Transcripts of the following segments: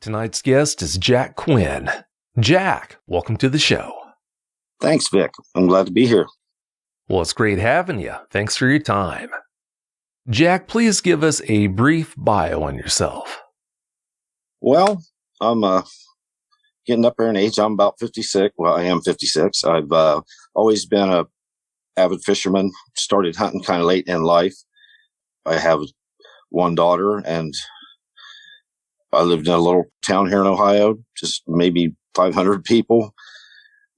Tonight's guest is Jack Quinn. Jack, welcome to the show. Thanks, Vic. I'm glad to be here. Well, it's great having you. Thanks for your time. Jack, please give us a brief bio on yourself. Well, I'm getting up there in age. I'm about 56. Well, I am 56. I've always been a avid fisherman. Started hunting kind of late in life. I have one daughter, and I lived in a little town here in Ohio, just maybe 500 people,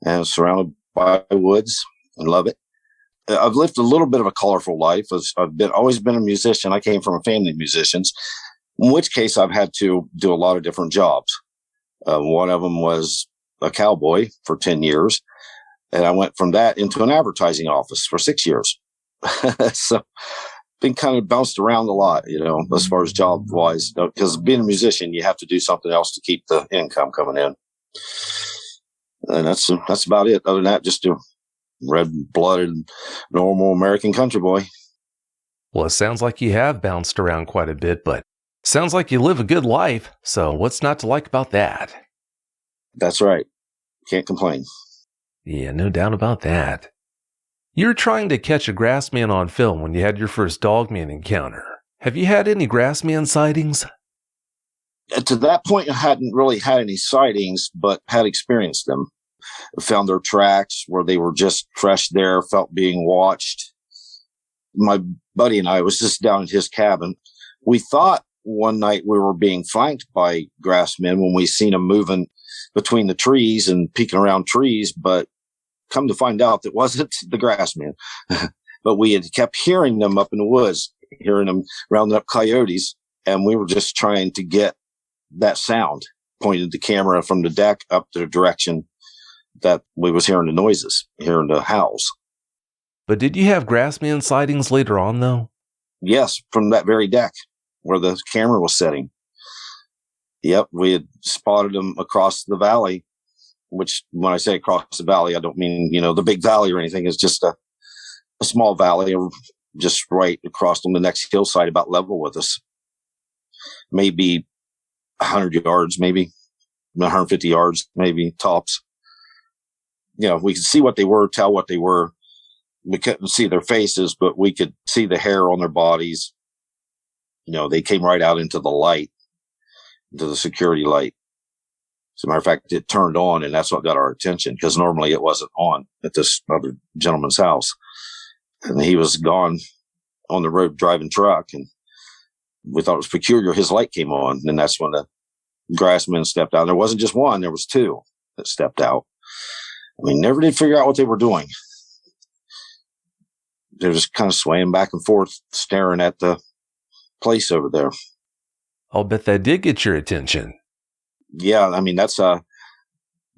and surrounded by woods, and love it. I've lived a little bit of a colorful life. I've always been a musician. I came from a family of musicians, in which case I've had to do a lot of different jobs. One of them was a cowboy for 10 years, and I went from that into an advertising office for 6 years. So been kind of bounced around a lot, as far as job wise, because being a musician, you have to do something else to keep the income coming in. And that's about it. Other than that, just a red-blooded, normal American country boy. Well, it sounds like you have bounced around quite a bit, but sounds like you live a good life. So what's not to like about that? That's right. Can't complain. Yeah, no doubt about that. You were trying to catch a Grassman on film when you had your first Dogman encounter. Have you had any Grassman sightings? To that point, I hadn't really had any sightings, but had experienced them. Found their tracks where they were just fresh there, felt being watched. My buddy and I was just down at his cabin. We thought one night we were being flanked by Grassmen when we seen them moving between the trees and peeking around trees, but come to find out that wasn't the Grassmen. But we had kept hearing them up in the woods, hearing them rounding up coyotes, and we were just trying to get that sound, pointed the camera from the deck up the direction that we was hearing the noises, hearing the howls. But did you have Grassman sightings later on, though? Yes, from that very deck where the camera was setting. Yep, we had spotted them across the valley, which when I say across the valley, I don't mean, the big valley or anything. It's just a small valley just right across on the next hillside about level with us. Maybe 100 yards, maybe 150 yards, maybe tops. We could see what they were, tell what they were. We couldn't see their faces, but we could see the hair on their bodies. They came right out into the light, into the security light. As a matter of fact, it turned on, and that's what got our attention, because normally it wasn't on at this other gentleman's house. And he was gone on the road driving truck, and we thought it was peculiar. His light came on, and that's when the Grassmen stepped out. There wasn't just one, there was two that stepped out. We never did figure out what they were doing. They were just kind of swaying back and forth, staring at the place over there. I'll bet that did get your attention. Yeah, that's I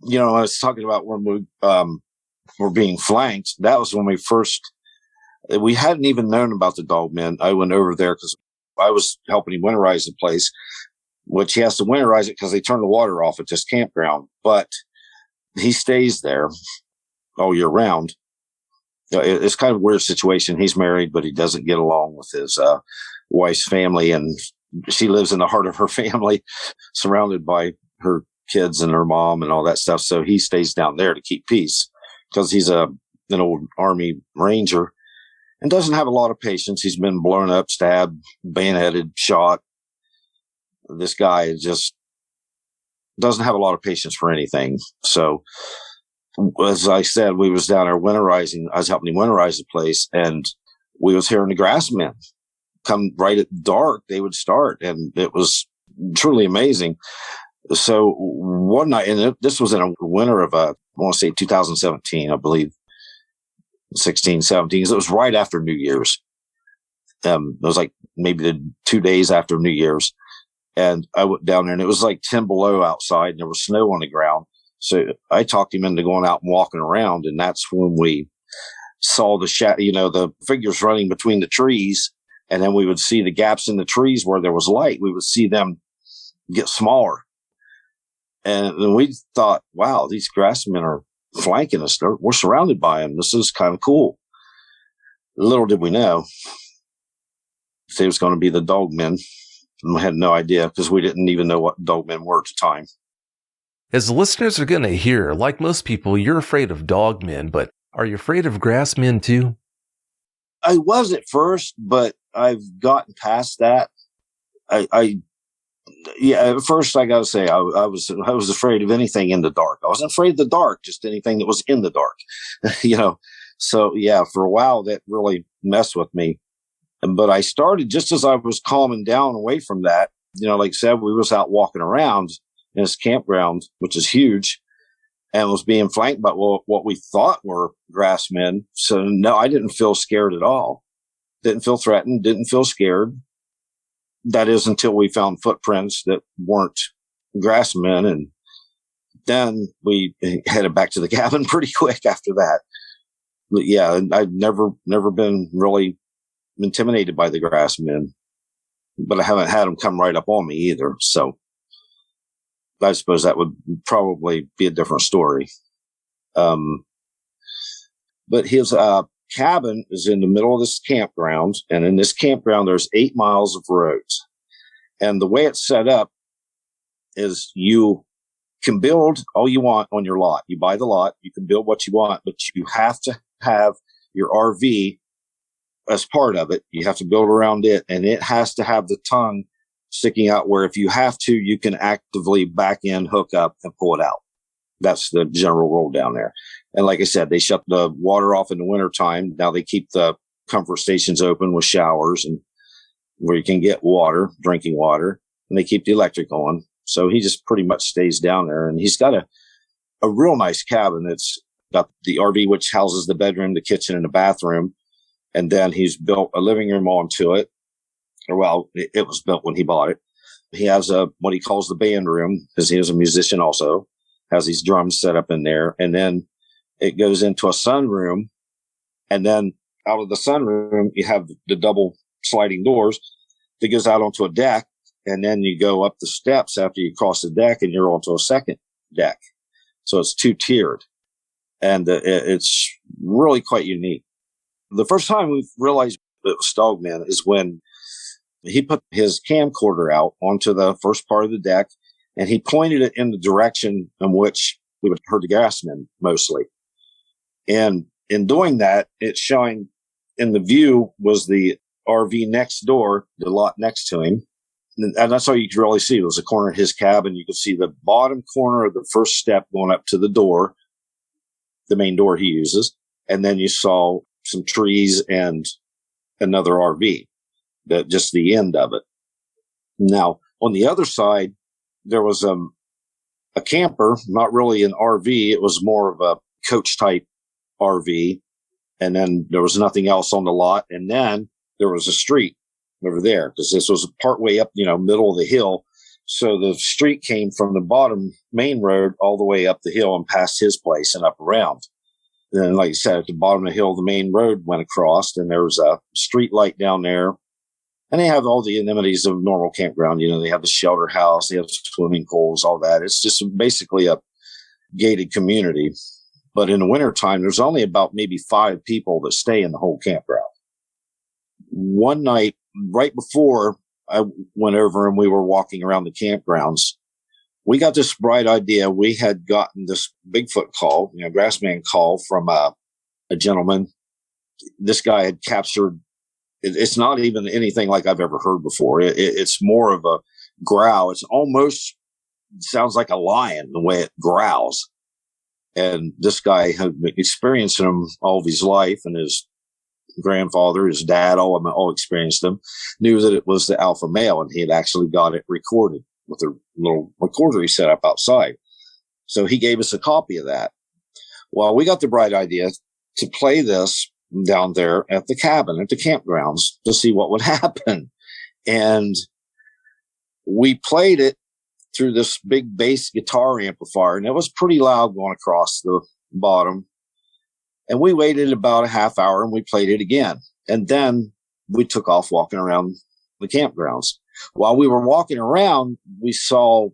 was talking about when we were being flanked. That was when we hadn't even known about the Dogmen. I went over there because I was helping him winterize the place, which he has to winterize it because they turn the water off at this campground. But he stays there all year round. It's kind of a weird situation. He's married, but he doesn't get along with his wife's family, and she lives in the heart of her family, surrounded by her kids and her mom and all that stuff. So he stays down there to keep peace because he's an old Army Ranger and doesn't have a lot of patience. He's been blown up, stabbed, bayoneted, shot. This guy just doesn't have a lot of patience for anything. So as I said, we was down there winterizing. I was helping him winterize the place, and we was hearing the Grassmen come right at dark. They would start, and it was truly amazing. So one night, and this was in a winter of, I want to say 2017, I believe, 16, 17. It was right after New Year's. It was like maybe the 2 days after New Year's. And I went down there, and it was like 10 below outside, and there was snow on the ground. So I talked him into going out and walking around, and that's when we saw the the figures running between the trees, and then we would see the gaps in the trees where there was light. We would see them get smaller. And then we thought, wow, these Grassmen are flanking us. We're surrounded by them. This is kind of cool. Little did we know it was going to be the Dogmen. I had no idea because we didn't even know what dogmen were at the time. As the listeners are going to hear, like most people, you're afraid of dogmen, but are you afraid of grassmen too? I was at first, but I've gotten past that. At first I got to say I was afraid of anything in the dark. I wasn't afraid of the dark, just anything that was in the dark, So yeah, for a while that really messed with me. But I started just as I was calming down away from that. Like I said, we was out walking around in this campground, which is huge, and was being flanked by what we thought were grassmen. So no, I didn't feel scared at all. Didn't feel threatened. Didn't feel scared. That is until we found footprints that weren't grassmen, and then we headed back to the cabin pretty quick after that. But yeah, I've never been really intimidated by the grassmen, but I haven't had them come right up on me either. So I suppose that would probably be a different story. But his cabin is in the middle of this campground, and in this campground there's 8 miles of roads. And the way it's set up is you can build all you want on your lot. You buy the lot, you can build what you want, but you have to have your RV as part of it. You have to build around it, and it has to have the tongue sticking out where if you have to, you can actively back in, hook up, and pull it out. That's the general rule down there. And like I said, they shut the water off in the wintertime. Now they keep the comfort stations open with showers and where you can get water, drinking water, and they keep the electric on. So he just pretty much stays down there, and he's got a real nice cabin. It's got the RV, which houses the bedroom, the kitchen, and the bathroom. And then he's built a living room onto it. Or well, it was built when he bought it. He has what he calls the band room, because he is a musician also, has these drums set up in there. And then it goes into a sunroom. And then out of the sunroom, you have the double sliding doors that goes out onto a deck. And then you go up the steps after you cross the deck, and you're onto a second deck. So it's 2-tiered. And it's really quite unique. The first time we realized it was Dogman is when he put his camcorder out onto the first part of the deck, and he pointed it in the direction in which we would heard the grassmen mostly. And in doing that, it showing in the view was the RV next door, the lot next to him. And that's all you could really see. It was the corner of his cabin. You could see the bottom corner of the first step going up to the door, the main door he uses. And then you saw some trees and another RV, just the end of it. Now, on the other side, there was a camper, not really an RV. It was more of a coach type RV. And then there was nothing else on the lot. And then there was a street over there, because this was part way up, middle of the hill. So the street came from the bottom main road all the way up the hill and past his place and up around. And like I said, at the bottom of the hill, the main road went across, and there was a street light down there. And they have all the amenities of a normal campground. They have the shelter house, they have swimming pools, all that. It's just basically a gated community. But in the wintertime, there's only about maybe 5 people that stay in the whole campground. One night, right before I went over and we were walking around the campgrounds, we got this bright idea. We had gotten this Bigfoot call, Grassman call from a gentleman. This guy had captured, it's not even anything like I've ever heard before. It's more of a growl. It's almost sounds like a lion, the way it growls. And this guy had been experiencing them all of his life, and his grandfather, his dad, all experienced them, knew that it was the alpha male, and he had actually got it recorded with a little recorder he set up outside. So he gave us a copy of that. Well, we got the bright idea to play this down there at the cabin, at the campgrounds, to see what would happen. And we played it through this big bass guitar amplifier, and it was pretty loud going across the bottom. And we waited about a half hour, and we played it again. And then we took off walking around the campgrounds. While we were walking around, we saw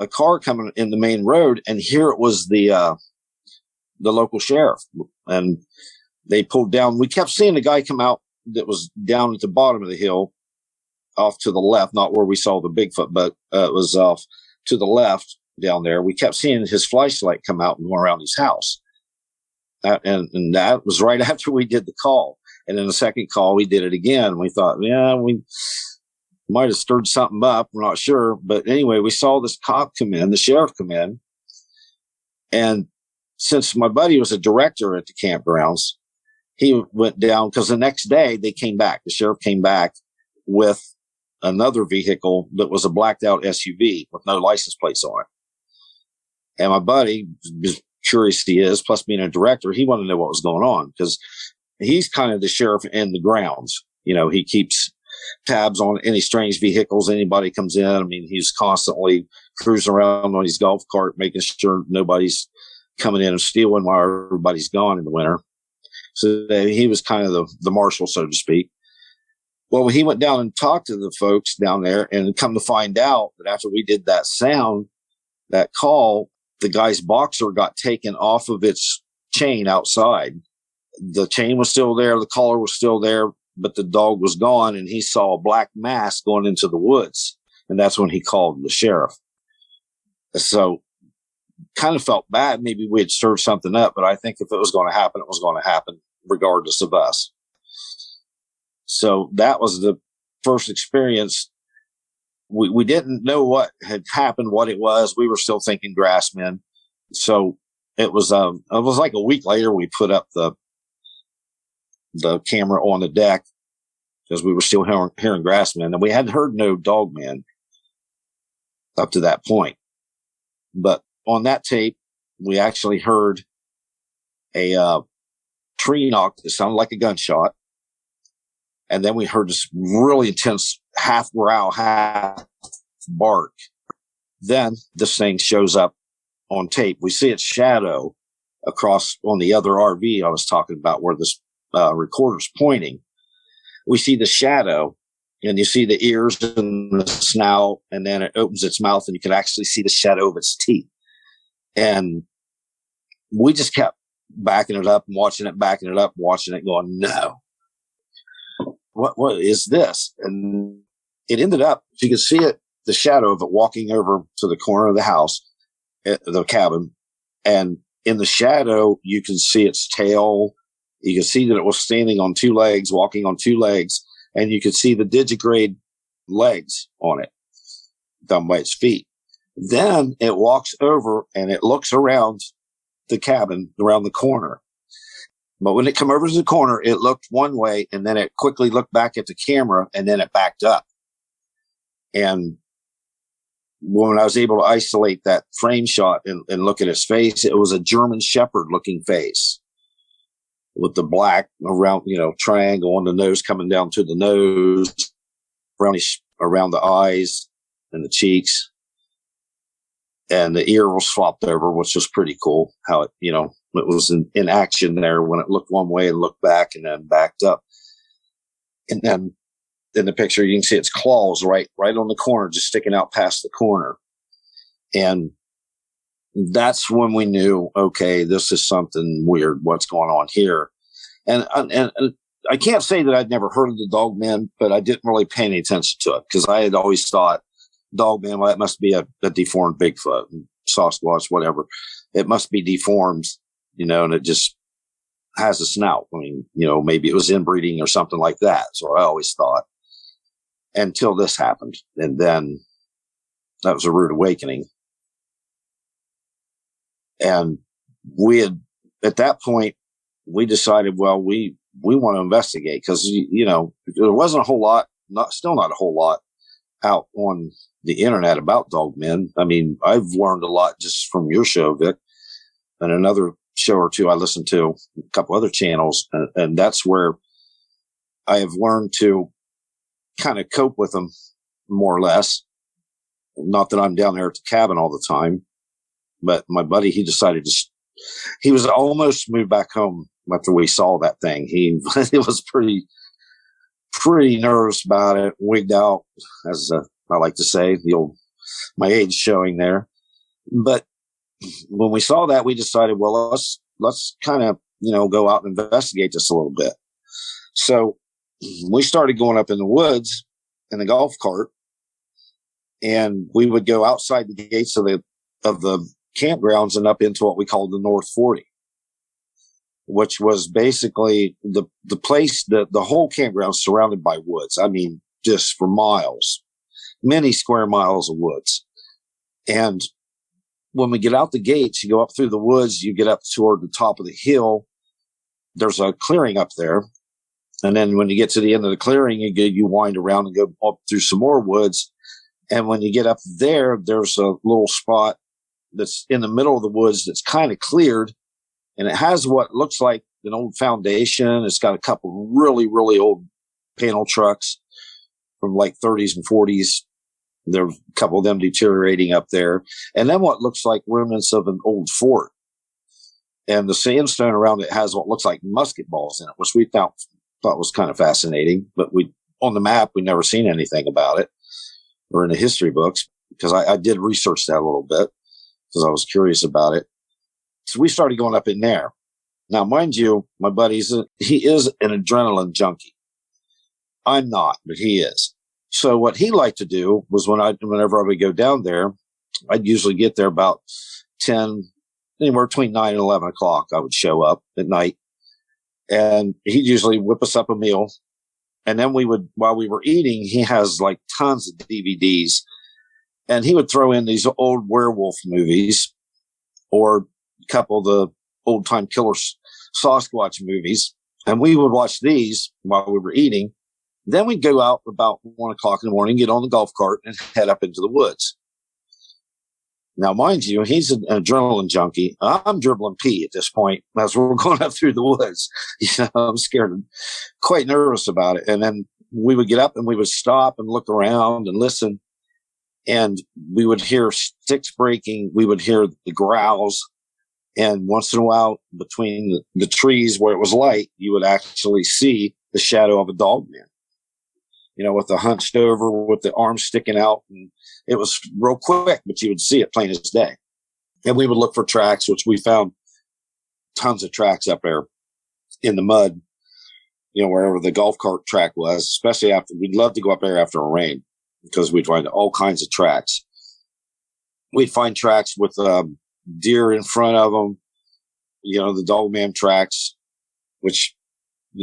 a car coming in the main road, and here it was the local sheriff. And they pulled down. We kept seeing the guy come out that was down at the bottom of the hill, off to the left, not where we saw the Bigfoot, but it was off to the left down there. We kept seeing his flashlight come out and go around his house. And that was right after we did the call. And then the second call, we did it again. We thought, yeah, we might have stirred something up. We're not sure. But anyway, we saw this cop come in, the sheriff come in. And since my buddy was a director at the campgrounds, he went down because the next day they came back. The sheriff came back with another vehicle that was a blacked out SUV with no license plates on it. And my buddy, as curious he is, plus being a director, he wanted to know what was going on because he's kind of the sheriff in the grounds. You know, he keeps tabs on any strange vehicles. Anybody comes in. I mean, he's constantly cruising around on his golf cart, making sure nobody's coming in and stealing while everybody's gone in the winter. So he was kind of the marshal, so to speak. Well, he went down and talked to the folks down there and come to find out that after we did that sound, that call, the guy's boxer got taken off of its chain outside. The chain was still there. The collar was still there, but the dog was gone, and he saw a black mass going into the woods. And that's when he called the sheriff. So kind of felt bad. Maybe we had stirred something up, but I think if it was going to happen, it was going to happen regardless of us. So that was the first experience. We didn't know what had happened, what it was. We were still thinking Grassmen. So it was like a week later, we put up the camera on the deck because we were still hearing Grassmen, and we hadn't heard no Dogmen up to that point. But on that tape, we actually heard a tree knock that sounded like a gunshot. And then we heard this really intense half growl, half bark. Then this thing shows up on tape. We see its shadow across on the other RV I was talking about where this recorder's pointing. We see the shadow, and you see the ears and the snout, and then it opens its mouth, and you can actually see the shadow of its teeth. And we just kept backing it up and watching it, going, no. What is this? And it ended up, you can see it, the shadow of it walking over to the corner of the house, the cabin. And in the shadow, you can see its tail. You can see that it was standing on two legs, walking on two legs. And you could see the digigrade legs on it, done by its feet. Then it walks over and it looks around the cabin, around the corner. But when it came over to the corner, it looked one way, and then it quickly looked back at the camera, and then it backed up. And when I was able to isolate that frame shot and look at his face, it was a German Shepherd looking face with the black around, triangle on the nose coming down to the nose, around the eyes and the cheeks. And the ear was flopped over, which was pretty cool. How it, it was in action there when it looked one way and looked back and then backed up. And then in the picture, you can see its claws right on the corner, just sticking out past the corner. And that's when we knew, okay, this is something weird. What's going on here? And I can't say that I'd never heard of the Dogmen, but I didn't really pay any attention to it because I had always thought, Dogman, well, that must be a deformed Bigfoot, Sasquatch, whatever. It must be deformed, and it just has a snout. I mean, maybe it was inbreeding or something like that. So I always thought until this happened. And then that was a rude awakening. And at that point, we decided, well, we want to investigate because, there wasn't a whole lot, still not a whole lot out on the internet about Dogmen. I mean, I've learned a lot just from your show, Vic, and another show or two I listened to, a couple other channels, and that's where I have learned to kind of cope with them more or less. Not that I'm down there at the cabin all the time, but my buddy, he decided he was almost moved back home after we saw that thing. He was pretty nervous about it, wigged out, as I like to say, my age showing there. But when we saw that, we decided, well, let's kind of, go out and investigate this a little bit. So we started going up in the woods, in a golf cart, and we would go outside the gates of the campgrounds and up into what we called the North 40, which was basically the place, the whole campground surrounded by woods. I mean, just for miles, many square miles of woods. And when we get out the gates, you go up through the woods, you get up toward the top of the hill. There's a clearing up there. And then when you get to the end of the clearing, you wind around and go up through some more woods. And when you get up there, there's a little spot that's in the middle of the woods that's kind of cleared. And it has what looks like an old foundation. It's got a couple really, really old panel trucks from like 30s and 40s. There are a couple of them deteriorating up there. And then what looks like remnants of an old fort. And the sandstone around it has what looks like musket balls in it, which we thought was kind of fascinating. But on the map, we never seen anything about it, or in the history books, because I did research that a little bit because I was curious about it. So we started going up in there. Now, mind you, my buddy, he is an adrenaline junkie. I'm not, but he is. So what he liked to do was whenever I would go down there, I'd usually get there about 10, anywhere between 9 and 11 o'clock. I would show up at night, and he'd usually whip us up a meal. And then while we were eating, he has like tons of DVDs, and he would throw in these old werewolf movies or a couple of the old time killer Sasquatch movies. And we would watch these while we were eating. Then we'd go out about 1 o'clock in the morning, get on the golf cart and head up into the woods. Now, mind you, he's an adrenaline junkie. I'm dribbling pee at this point as we're going up through the woods. I'm scared and quite nervous about it. And then we would get up and we would stop and look around and listen. And we would hear sticks breaking. We would hear the growls. And once in a while, between the trees where it was light, you would actually see the shadow of a dogman, with the hunched over, with the arms sticking out. And it was real quick, but you would see it plain as day. And we would look for tracks, which we found tons of tracks up there in the mud, wherever the golf cart track was, especially we'd love to go up there after a rain because we'd find all kinds of tracks. We'd find tracks with deer in front of them, the dogman tracks, which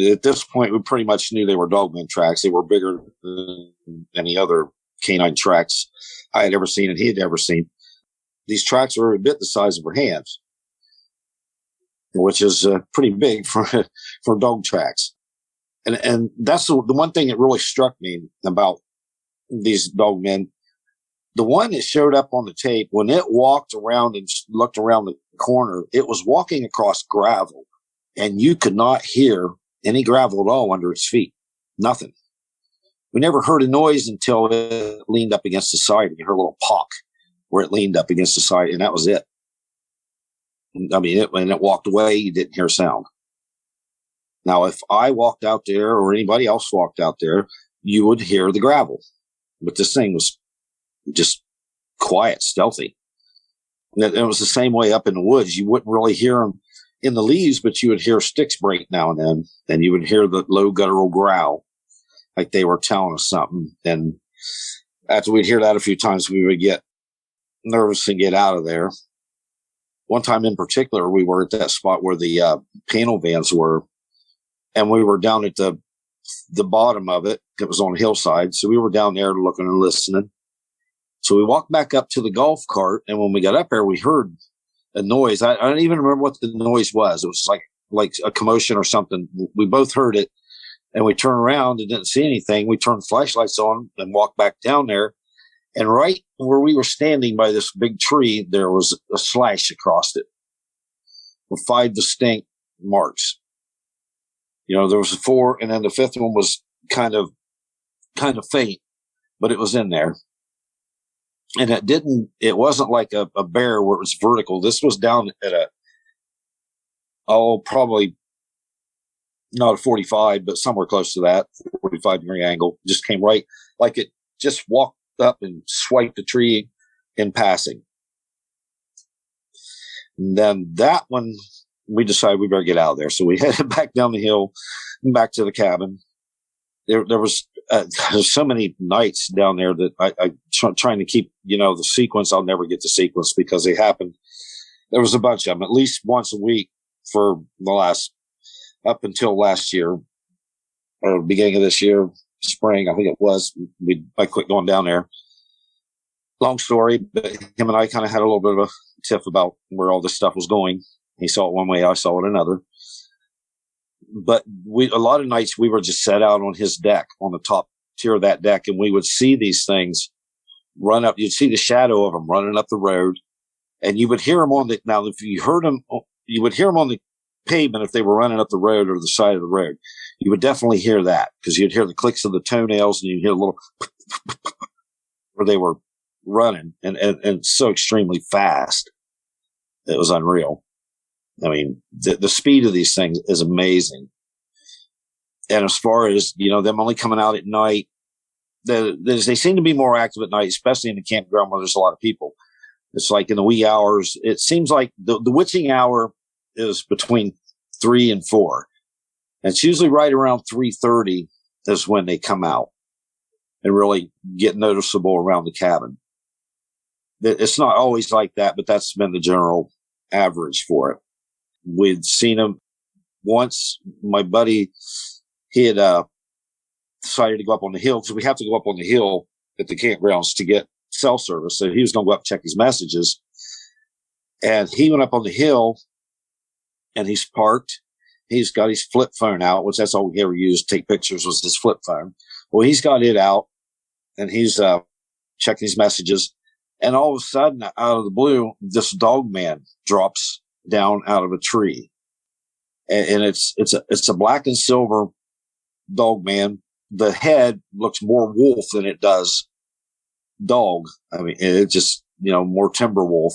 at this point we pretty much knew they were dogman tracks. They were bigger than any other canine tracks I had ever seen and he had ever seen. These tracks were a bit the size of our hands, which is pretty big for dog tracks. And that's the one thing that really struck me about these dogmen. The one that showed up on the tape, when it walked around and looked around the corner, it was walking across gravel, and you could not hear any gravel at all under its feet. Nothing. We never heard a noise until it leaned up against the side, and you heard a little pock where it leaned up against the side, and that was it. I mean, when it walked away, you didn't hear a sound. Now, if I walked out there or anybody else walked out there, you would hear the gravel. But this thing was just quiet, stealthy. And it was the same way up in the woods. You wouldn't really hear them in the leaves, but you would hear sticks break now and then. And you would hear the low guttural growl, like they were telling us something. And after we'd hear that a few times, we would get nervous and get out of there. One time in particular, we were at that spot where the panel vans were, and we were down at the bottom of it. It was on a hillside. So we were down there looking and listening. So we walked back up to the golf cart, and when we got up there, we heard a noise. I don't even remember what the noise was. It was like a commotion or something. We both heard it, and we turned around and didn't see anything. We turned flashlights on and walked back down there. And right where we were standing by this big tree, there was a slash across it with 5 distinct marks. There was 4, and then the 5th one was kind of faint, but it was in there. And it wasn't like a bear where it was vertical. This was down at probably not a 45, but somewhere close to that, 45-degree angle. Just came right, like it just walked up and swiped the tree in passing. And then that one, we decided we better get out of there. So we headed back down the hill and back to the cabin. There was there's so many nights down there that I trying to keep, the sequence. I'll never get the sequence because they happened. There was a bunch of them, at least once a week for up until last year or beginning of this year, spring, I think it was. I quit going down there. Long story, but him and I kind of had a little bit of a tiff about where all this stuff was going. He saw it one way, I saw it another. But a lot of nights we were just set out on his deck, on the top tier of that deck, and we would see these things run up. You'd see the shadow of them running up the road, and you would hear them now if you heard them, you would hear them on the pavement if they were running up the road or the side of the road. You would definitely hear that because you'd hear the clicks of the toenails and you'd hear a little where they were running and so extremely fast. It was unreal. I mean, the speed of these things is amazing. And as far as, them only coming out at night, they seem to be more active at night, especially in the campground where there's a lot of people. It's like in the wee hours. It seems like the witching hour is between 3 and 4. And it's usually right around 3:30 is when they come out and really get noticeable around the cabin. It's not always like that, but that's been the general average for it. We'd seen them once. My buddy, he had decided to go up on the hill because we have to go up on the hill at the campgrounds to get cell service. So he was going to go up and check his messages. And he went up on the hill and he's parked. He's got his flip phone out, which that's all we ever used to take pictures was his flip phone. Well, he's got it out and he's checking his messages. And all of a sudden, out of the blue, this Dogman drops down out of a tree. And it's a black and silver Dogman. The head looks more wolf than it does dog. I mean, it just, more timber wolf,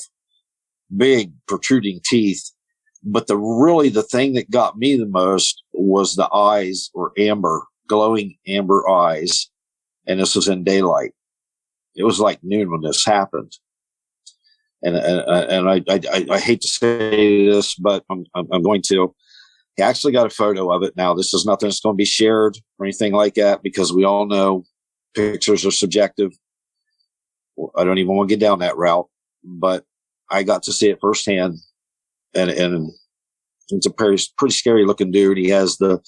big protruding teeth. But the thing that got me the most was the eyes were glowing amber eyes. And this was in daylight. It was like noon when this happened. And I hate to say this, but I'm going to. He actually got a photo of it. Now, this is nothing that's going to be shared or anything like that because we all know pictures are subjective. I don't even want to get down that route, but I got to see it firsthand. And it's a pretty scary looking dude. He has the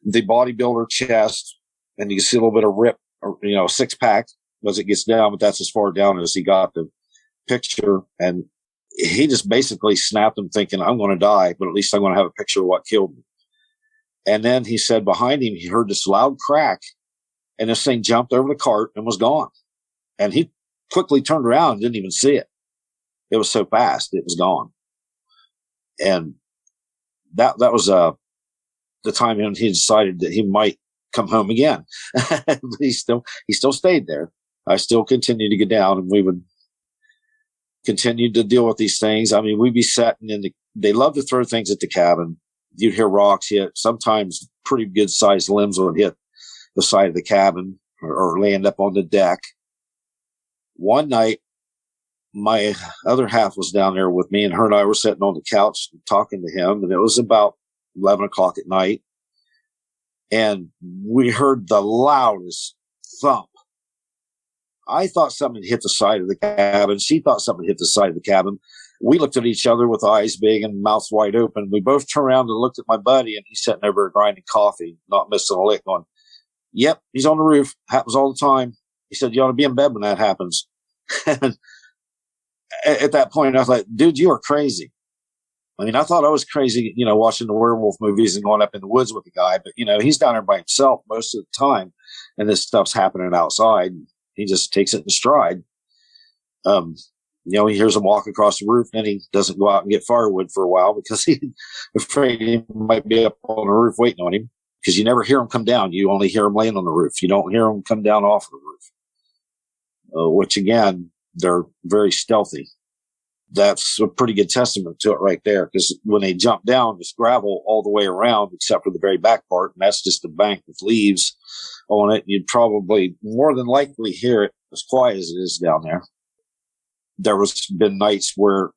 bodybuilder chest and you can see a little bit of rip, or, six pack as it gets down, but that's as far down as he got the picture. And he just basically snapped him thinking, I'm going to die, but at least I'm going to have a picture of what killed me. And then he said behind him, he heard this loud crack and this thing jumped over the cart and was gone. And he quickly turned around and didn't even see it. It was so fast. It was gone. And that was, the time when he decided that he might come home again. he still stayed there. I still continued to get down and we would continue to deal with these things. I mean, we'd be sitting they love to throw things at the cabin. You'd hear rocks hit. Sometimes pretty good sized limbs would hit the side of the cabin or land up on the deck. One night, my other half was down there with me and her and I were sitting on the couch talking to him, and it was about 11 o'clock at night. And we heard the loudest thump. I thought something hit the side of the cabin. She thought something hit the side of the cabin. We looked at each other with eyes big and mouths wide open. We both turned around and looked at my buddy, and he's sitting over grinding coffee, not missing a lick, going, yep, he's on the roof. Happens all the time. He said, you ought to be in bed when that happens. And at that point, I was like, dude, you are crazy. I mean, I thought I was crazy, watching the werewolf movies and going up in the woods with the guy. But, he's down there by himself most of the time, and this stuff's happening outside. He just takes it in stride. He hears him walk across the roof, and he doesn't go out and get firewood for a while because he's afraid he might be up on the roof waiting on him, because you never hear him come down. You only hear him laying on the roof. You don't hear him come down off the roof, which, again, they're very stealthy. That's a pretty good testament to it right there, because when they jump down, it's gravel all the way around except for the very back part, and that's just a bank with leaves on it. You'd probably more than likely hear it as quiet as it is down there. There was been nights where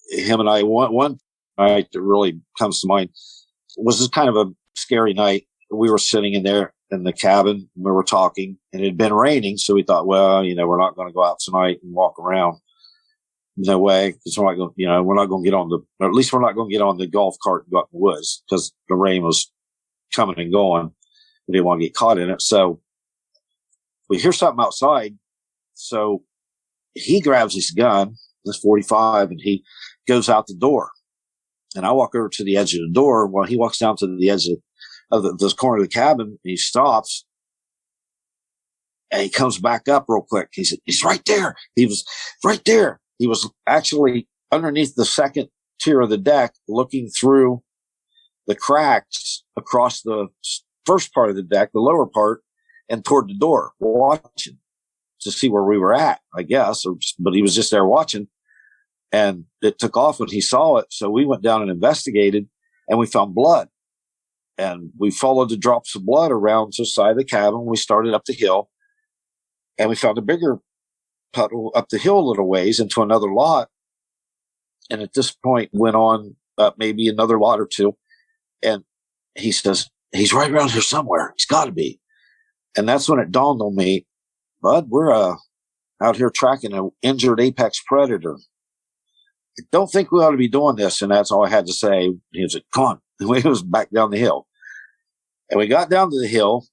him and I, one night that really comes to mind was just kind of a scary night. We were sitting in there in the cabin. We were talking, and it had been raining, so we thought, well, we're not going to go out tonight and walk around. No way, because we're not going. We're not going to get on or at least we're not going to get on the golf cart and go out in the woods because the rain was coming and going. We didn't want to get caught in it, so we hear something outside. So he grabs his gun, this 45, and he goes out the door. And I walk over to the edge of the door while he walks down to the edge of the corner of the cabin. And he stops, and he comes back up real quick. He's right there. He was right there. He was actually underneath the second tier of the deck, looking through the cracks across the first part of the deck, the lower part, and toward the door, watching to see where we were at, I guess. But he was just there watching. And it took off when he saw it. So we went down and investigated, and we found blood. And we followed the drops of blood around to the side of the cabin. We started up the hill, and we found a bigger puddle up the hill a little ways into another lot. And at this point went on up maybe another lot or two. And he says, he's right around here somewhere. He's got to be. And that's when it dawned on me, Bud, we're out here tracking an injured apex predator. I don't think we ought to be doing this. And that's all I had to say. He was like, come on. And we was back down the hill. And we got down to the hill.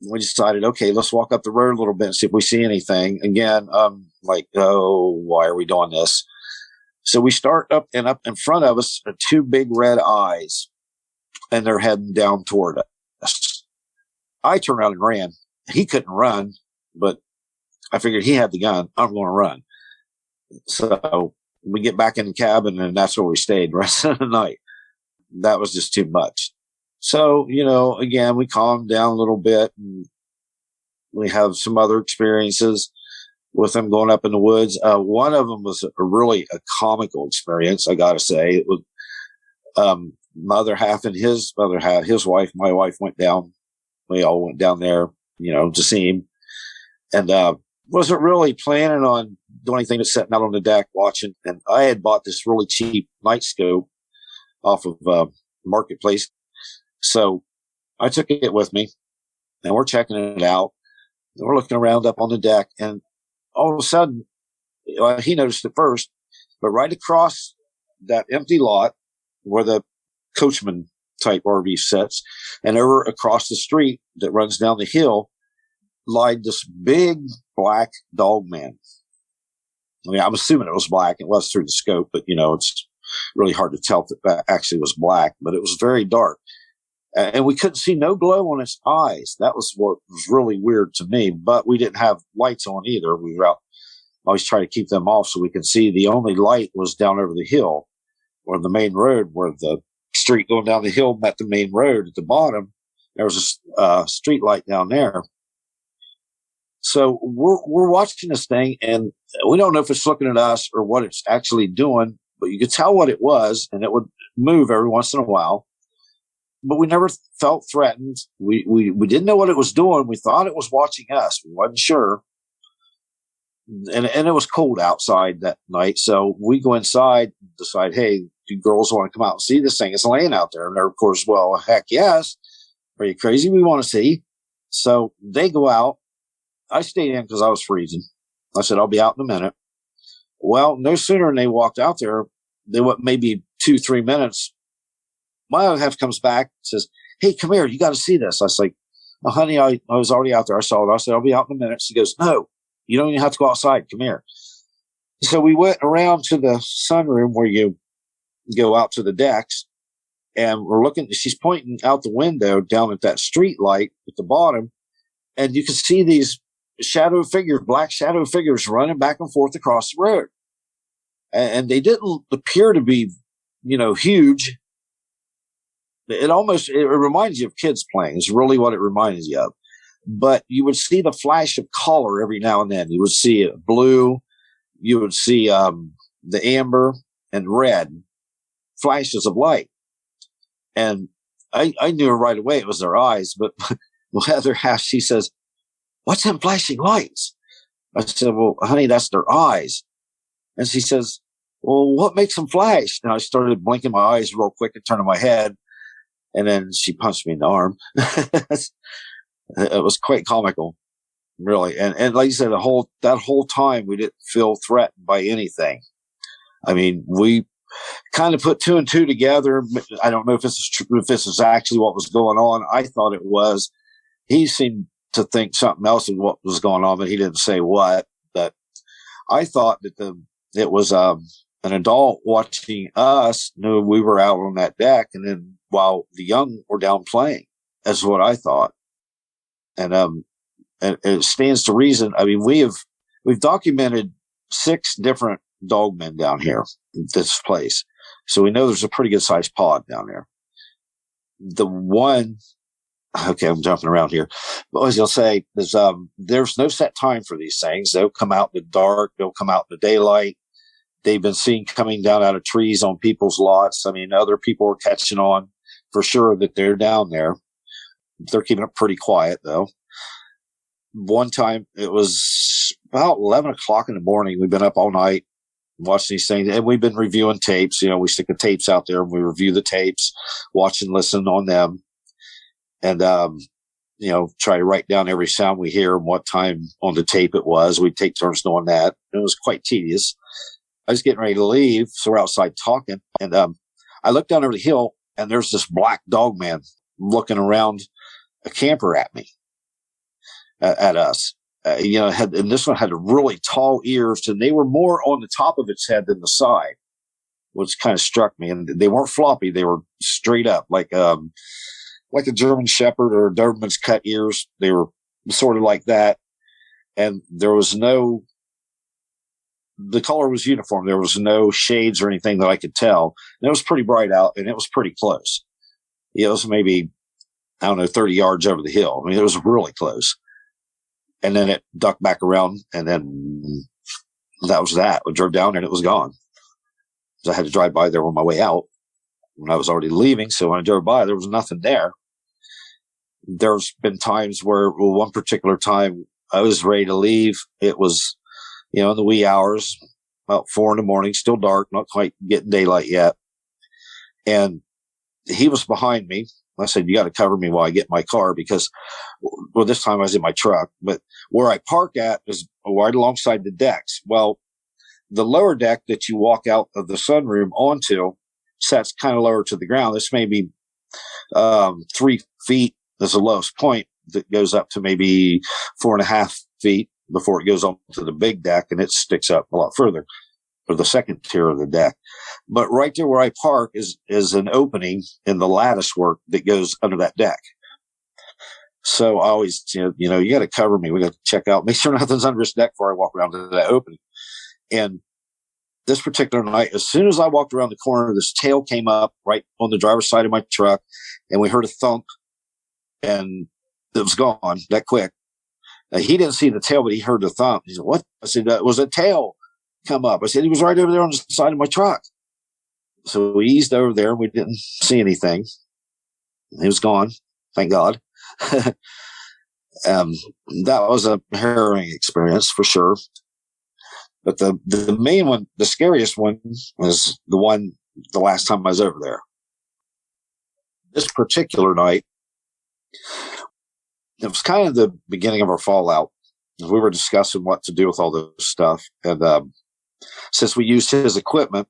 And we decided, okay, let's walk up the road a little bit and see if we see anything. Again, like, oh, why are we doing this? So we start up in front of us are two big red eyes, and they're heading down toward us. I turned around and ran. He couldn't run, but I figured he had the gun. I'm going to run. So we get back in the cabin, and that's where we stayed the rest of the night. That was just too much. So, again, we calmed down a little bit, and we have some other experiences with them going up in the woods. One of them was really a comical experience, I got to say. It was my other half and his other half, his wife, my wife went down. We all went down there, to see him. And wasn't really planning on doing anything but sitting out on the deck watching. And I had bought this really cheap night scope off of Marketplace. So I took it with me, and we're checking it out. And we're looking around up on the deck, and all of a sudden, he noticed it first, but right across that empty lot where the coachman type RV sits, and over across the street that runs down the hill, lied this big black Dogman. I mean, I'm assuming it was black. It was through the scope, but it's really hard to tell if it actually was black, but it was very dark. And we couldn't see no glow on its eyes. That was what was really weird to me, but we didn't have lights on either. We were out, always trying to keep them off so we could see. The only light was down over the hill or the main road, where the street going down the hill met the main road at the bottom. There was a street light down there. So we're watching this thing, and we don't know if it's looking at us or what it's actually doing, but you could tell what it was, and it would move every once in a while. But we never felt threatened. We didn't know what it was doing. We thought it was watching us. We wasn't sure. And it was cold outside that night. So we go inside and decide, hey, do girls want to come out and see this thing? It's laying out there. And they're, of course, well, heck yes. Are you crazy? We want to see. So they go out. I stayed in because I was freezing. I said, I'll be out in a minute. Well, no sooner than they walked out there, they went maybe 2-3 minutes. My other half comes back and says, hey, come here. You got to see this. I was like, oh, honey, I was already out there. I saw it. I said, I'll be out in a minute. She goes, no, you don't even have to go outside. Come here. So we went around to the sunroom where you go out to the decks, and we're looking. She's pointing out the window down at that street light at the bottom, and you can see these black shadow figures running back and forth across the road. And they didn't appear to be, huge. It reminds you of kids playing. It's really what it reminds you of. But you would see the flash of color every now and then. You would see blue. You would see the amber and red flashes of light. And I knew right away it was their eyes. But the other half, she says, what's them flashing lights? I said, well, honey, that's their eyes. And she says, well, what makes them flash? And I started blinking my eyes real quick and turning my head. And then she punched me in the arm. It was quite comical, really. And like you said, that whole time we didn't feel threatened by anything. I mean, we kind of put two and two together. I don't know if this is true, if this is actually what was going on. I thought it was. He seemed to think something else of what was going on, but he didn't say what. But I thought that it was an adult watching us. Knew we were out on that deck, and then while the young were down playing, that's what I thought. And it stands to reason. I mean, we've documented 6 different dogmen down here in this place, so we know there's a pretty good sized pod down there. The one, okay, I'm jumping around here. But what I was going to say is, there's no set time for these things. They'll come out in the dark. They'll come out in the daylight. They've been seen coming down out of trees on people's lots. I mean, other people are catching on for sure that they're down there. They're keeping it pretty quiet though. One time it was about 11 o'clock in the morning. We've been up all night watching these things, and we've been reviewing tapes. You know, we stick the tapes out there and we review the tapes, watch and listen on them. And, you know, try to write down every sound we hear and what time on the tape it was. We'd take turns doing that. It was quite tedious. I was getting ready to leave, so we're outside talking. And I looked down over the hill, and there's this black dog man looking around a camper at me, at us. You know, and this one had really tall ears, and they were more on the top of its head than the side, which kind of struck me. And they weren't floppy; they were straight up, like a German Shepherd or a Doberman's cut ears. They were sort of like that, and there was no. The color was uniform. There was no shades or anything that I could tell. And it was pretty bright out, and it was pretty close. It was maybe, I don't know, 30 yards over the hill. I mean, it was really close. And then it ducked back around, and then that was that. We drove down, and it was gone. So I had to drive by there on my way out when I was already leaving. So when I drove by, there was nothing there. There's been times where, well, one particular time I was ready to leave. It was, you know, in the wee hours, about 4 a.m, still dark, not quite getting daylight yet. And he was behind me. I said, you got to cover me while I get in my car, because, well, this time I was in my truck, but where I park at is right alongside the decks. Well, the lower deck that you walk out of the sunroom onto sets kind of lower to the ground. This may be 3 feet as the lowest point, that goes up to maybe 4.5 feet before it goes on to the big deck, and it sticks up a lot further for the second tier of the deck. But right there where I park is an opening in the lattice work that goes under that deck. So I always, you know, you got to cover me. We got to check out, make sure nothing's under this deck before I walk around to that opening. And this particular night, as soon as I walked around the corner, this tail came up right on the driver's side of my truck, and we heard a thump, and it was gone that quick. He didn't see the tail, but he heard the thump. He said, what? I said, that was a tail come up. I said, he was right over there on the side of my truck. So we eased over there, and we didn't see anything. He was gone. Thank God. That was a harrowing experience for sure. But the main one, the scariest one, was the last time I was over there. This particular night, it was kind of the beginning of our fallout. We were discussing what to do with all this stuff. And since we used his equipment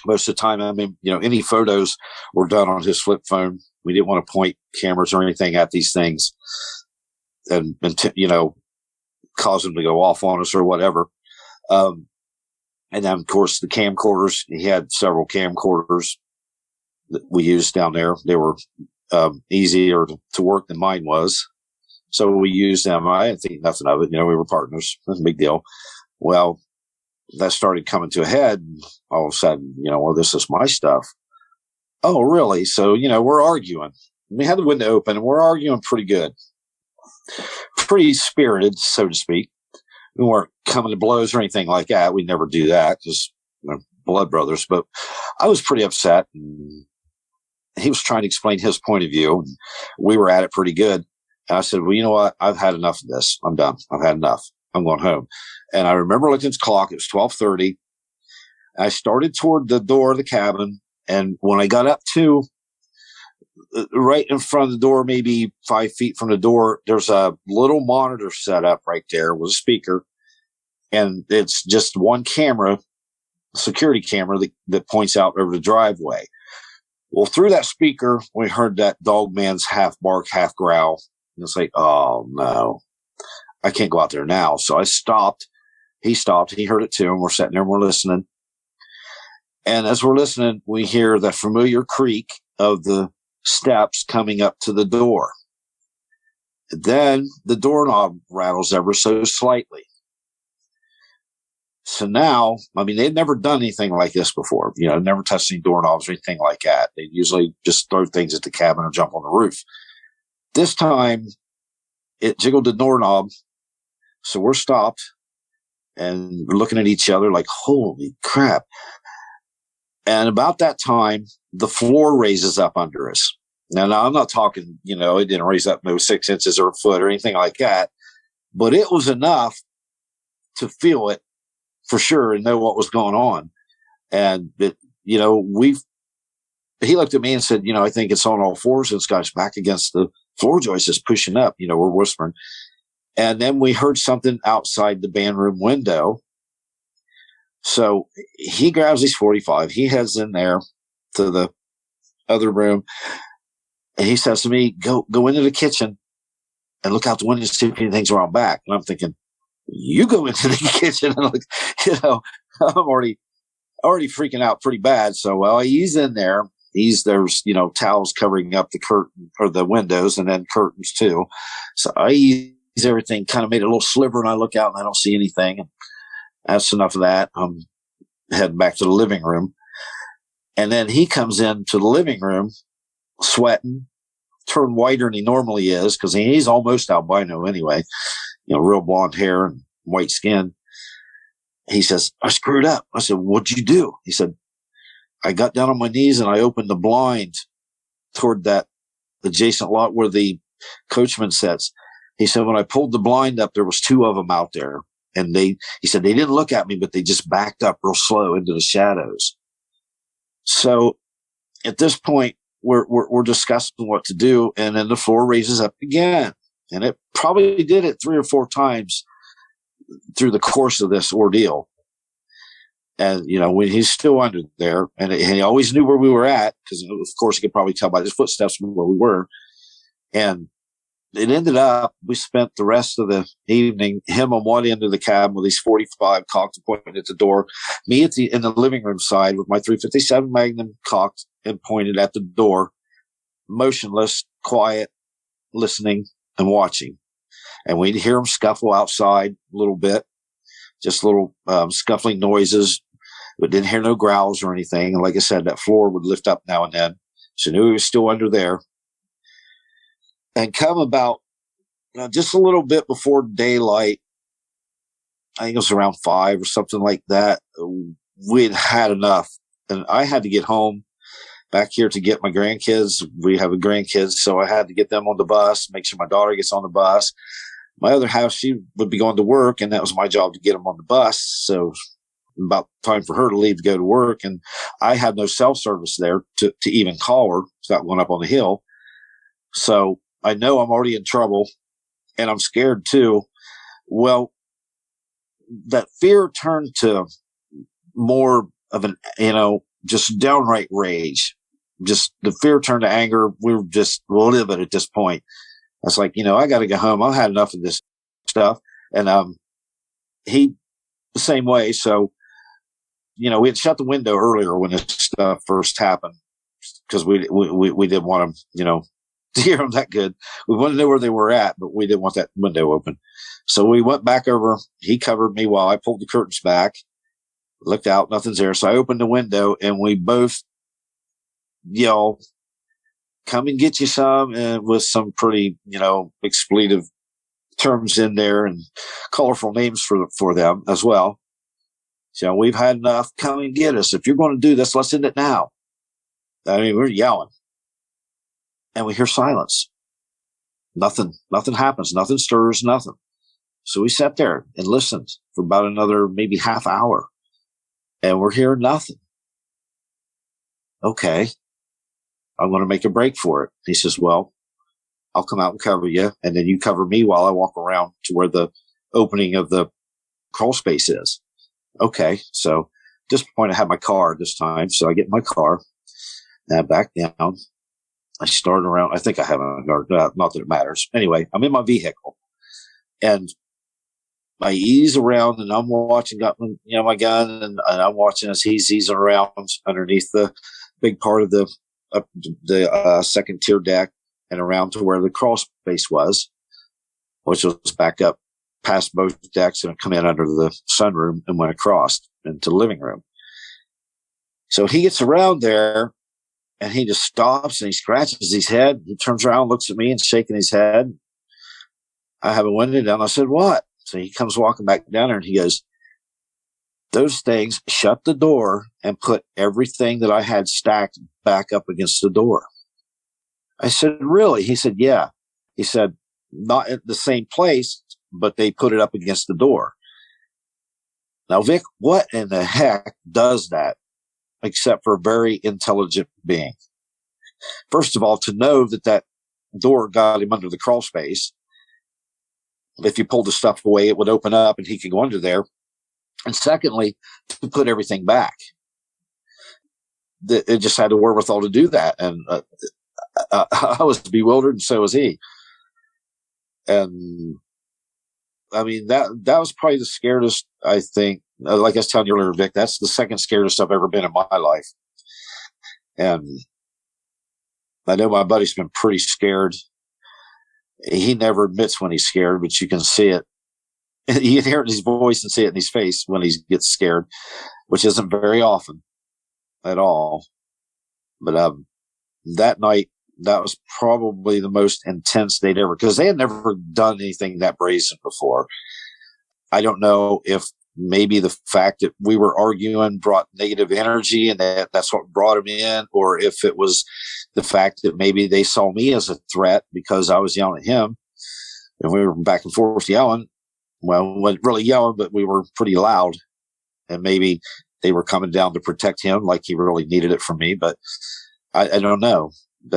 most of the time, I mean, you know, any photos were done on his flip phone. We didn't want to point cameras or anything at these things and you know, cause them to go off on us or whatever. And then, of course, the camcorders. He had several camcorders that we used down there. They were easier to work than mine was. So we used them. I didn't think nothing of it. You know, we were partners. That's a big deal. Well, that started coming to a head. All of a sudden, you know, well, this is my stuff. Oh, really? So, you know, we're arguing. We had the window open, and we're arguing pretty good. Pretty spirited, so to speak. We weren't coming to blows or anything like that. We never do that, because we're blood brothers. But I was pretty upset. And he was trying to explain his point of view, and we were at it pretty good. And I said, well, you know what? I've had enough of this. I'm done. I've had enough. I'm going home. And I remember looking at the clock. It was 12:30. I started toward the door of the cabin. And when I got up to right in front of the door, maybe 5 feet from the door, there's a little monitor set up right there with a speaker. And it's just one camera, security camera that points out over the driveway. Well, through that speaker, we heard that Dogman's half bark, half growl. And it's like, oh no, I can't go out there now. So I stopped. He stopped. He heard it too. And we're sitting there and we're listening. And as we're listening, we hear the familiar creak of the steps coming up to the door. Then the doorknob rattles ever so slightly. So now, I mean, they'd never done anything like this before, never touched any doorknobs or anything like that. They usually just throw things at the cabin or jump on the roof. This time, it jiggled the doorknob. So we're stopped and we're looking at each other like, holy crap. And about that time, the floor raises up under us. Now I'm not talking, it didn't raise up no 6 inches or a foot or anything like that, but it was enough to feel it for sure and know what was going on. And he looked at me and said, I think it's on all fours and it's got its back against the floor joist is pushing up, we're whispering. And then we heard something outside the band room window. So he grabs his 45. He heads in there to the other room. And he says to me, go into the kitchen and look out the window to see if anything's around back. And I'm thinking, you go into the kitchen and look, I'm already freaking out pretty bad. So, he's in there. There's towels covering up the curtain or the windows and then curtains too. So I use everything, kind of made a little sliver, and I look out and I don't see anything. And that's enough of that. I'm heading back to the living room. And then he comes into the living room sweating, turned whiter than he normally is because he's almost albino anyway, real blonde hair and white skin. He says, I screwed up. I said, what'd you do? He said, I got down on my knees and I opened the blind toward that adjacent lot where the coachman sits. He said, when I pulled the blind up, there was 2 of them out there. And he said, they didn't look at me, but they just backed up real slow into the shadows. So at this point, we're discussing what to do. And then the floor raises up again. And it probably did it 3 or 4 times through the course of this ordeal. And, when he's still under there, and he always knew where we were at, because, of course, he could probably tell by his footsteps where we were. And it ended up, we spent the rest of the evening, him on one end of the cabin with his 45 cocked and pointed at the door, me in the living room side with my 357 Magnum cocked and pointed at the door, motionless, quiet, listening and watching. And we'd hear him scuffle outside a little bit, just little scuffling noises, but didn't hear no growls or anything. And like I said, that floor would lift up now and then. So I knew he was still under there. And come about just a little bit before daylight, I think it was around 5 or something like that, we'd had enough. And I had to get home back here to get my grandkids. We have grandkids, so I had to get them on the bus, make sure my daughter gets on the bus. My other half, she would be going to work, and that was my job to get them on the bus. So about time for her to leave to go to work. And I had no cell service there to even call her. It's got one up on the hill. So I know I'm already in trouble, and I'm scared too. Well, that fear turned to more of an, just downright rage. Just the fear turned to anger. We were just livid at this point. I was like, I got to go home. I've had enough of this stuff. And he the same way. So, we had shut the window earlier when this stuff first happened because we didn't want him, to hear them that good. We wanted to know where they were at, but we didn't want that window open. So we went back over. He covered me while I pulled the curtains back, looked out, nothing's there. So I opened the window and we both yelled, come and get you some, and with some pretty, expletive terms in there and colorful names for them as well. So we've had enough. Come and get us. If you're going to do this, let's end it now. I mean, we're yelling. And we hear silence. Nothing happens. Nothing stirs, nothing. So we sat there and listened for about another maybe half hour. And we're hearing nothing. Okay. I'm going to make a break for it. He says, well, I'll come out and cover you, and then you cover me while I walk around to where the opening of the crawl space is. Okay. So at this point, I have my car this time. So I get in my car and I back down. I start around. I think I have a guard. Not that it matters. Anyway, I'm in my vehicle and I ease around and I'm watching, my gun, and I'm watching as he's easing around underneath the big part of the second tier deck and around to where the crawl space was, which was back up past both decks and come in under the sunroom and went across into the living room. So he gets around there and he just stops and he scratches his head. He turns around, looks at me and shaking his head. I have a window down. I said, what? So he comes walking back down there and he goes, those things shut the door and put everything that I had stacked back up against the door. I said, really? He said, yeah. He said, not at the same place, but they put it up against the door. Now, Vic, what in the heck does that except for a very intelligent being? First of all, to know that door got him under the crawl space. If you pulled the stuff away, it would open up and he could go under there. And secondly, to put everything back. It just had the wherewithal to do that. And I was bewildered, and so was he. And I mean, that was probably the scariest, I think. Like I was telling you earlier, Vic, that's the second scariest I've ever been in my life. And I know my buddy's been pretty scared. He never admits when he's scared, but you can see it. You can hear it in his voice and see it in his face when he gets scared, which isn't very often at all. But that night, that was probably the most intense they'd ever, because they had never done anything that brazen before. I don't know if maybe the fact that we were arguing brought negative energy and that's what brought them in, or if it was the fact that maybe they saw me as a threat because I was yelling at him and we were back and forth yelling. Well, we weren't really yelling, but we were pretty loud, and maybe they were coming down to protect him like he really needed it from me. But I don't know.